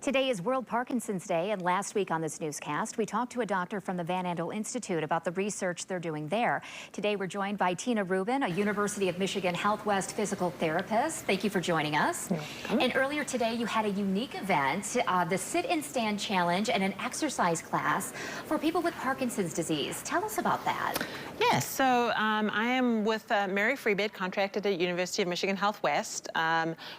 Today is World Parkinson's Day, and last week on this newscast, we talked to a doctor from the Van Andel Institute about the research they're doing there. Today, we're joined by Tina Rubin, a University of Michigan Health West physical therapist. Thank you for joining us. You're welcome. And earlier today, you had a unique event, the Sit and Stand Challenge and an exercise class for people with Parkinson's disease. Tell us about that. Yes, so I am with Mary Freebed, contracted at University of Michigan Health West.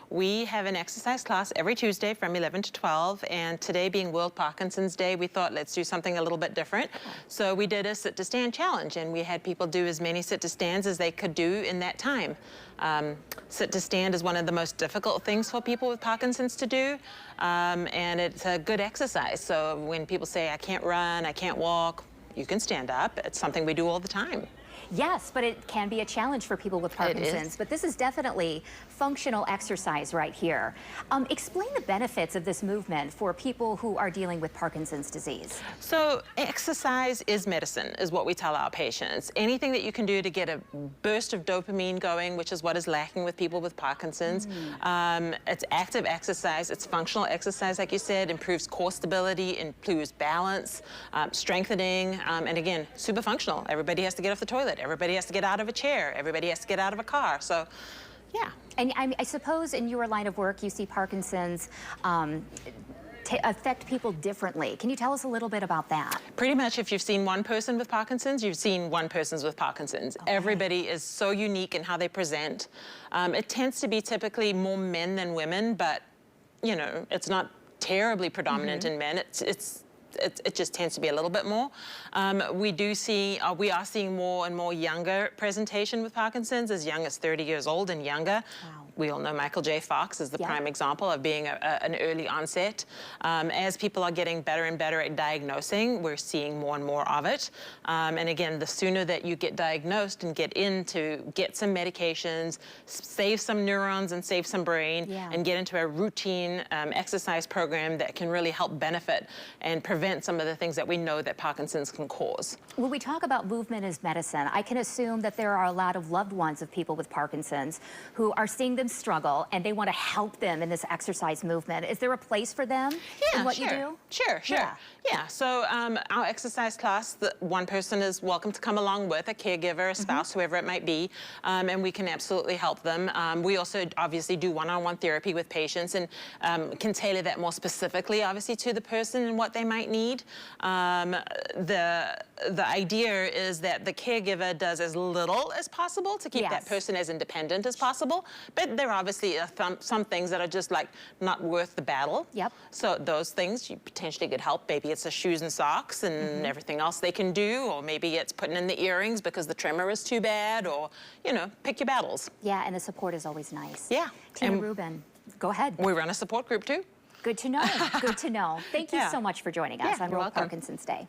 We have an exercise class every Tuesday from 11 to 12, and today being World Parkinson's Day, we thought let's do something a little bit different. So we did a sit to stand challenge, and we had people do as many sit to stands as they could do in that time. Sit to stand is one of the most difficult things for people with Parkinson's to do, and it's a good exercise. So when people say, I can't run, I can't walk, you can stand up. It's something we do all the time. Yes, but it can be a challenge for people with Parkinson's. But this is definitely functional exercise right here. Explain the benefits of this movement for people who are dealing with Parkinson's disease. So exercise is medicine, is what we tell our patients. Anything that you can do to get a burst of dopamine going, which is what is lacking with people with Parkinson's. It's active exercise, it's functional exercise, like you said, improves core stability, improves balance, strengthening, and again, super functional. Everybody has to get off the toilet. Everybody has to get out of a chair. Everybody has to get out of a car. So, yeah. And I suppose in your line of work, you see Parkinson's affect people differently. Can you tell us a little bit about that? Pretty much, if you've seen one person with Parkinson's, you've seen one person with Parkinson's. Okay. Everybody is so unique in how they present. It tends to be typically more men than women, but, you know, it's not terribly predominant in men. It just tends to be a little bit more. We are seeing more and more younger presentation with Parkinson's, as young as 30 years old and younger. Wow. We all know Michael J. Fox is the prime example of being an early onset. As people are getting better and better at diagnosing, we're seeing more and more of it. And again, the sooner that you get diagnosed and get some medications, save some neurons and save some brain, and get into a routine exercise program that can really help benefit and prevent some of the things that we know that Parkinson's can cause. When we talk about movement as medicine, I can assume that there are a lot of loved ones of people with Parkinson's who are seeing them struggle and they want to help them in this exercise movement. Is there a place for them in what you do? Sure. Yeah, so our exercise class, one person is welcome to come along with, a caregiver, a spouse, whoever it might be, and we can absolutely help them. We also obviously do one-on-one therapy with patients and can tailor that more specifically, obviously, to the person and what they might need. The idea is that the caregiver does as little as possible to keep that person as independent as possible, but there obviously are some things that are just like not worth the battle. So those things you potentially could help. Maybe it's the shoes and socks and everything else they can do, or maybe it's putting in the earrings because the tremor is too bad, or, you know, pick your battles. Yeah, and the support is always nice. Yeah. Tina Rubin, go ahead. We run a support group too. Good to know. Good to know. Thank you so much for joining us on World Parkinson's Day.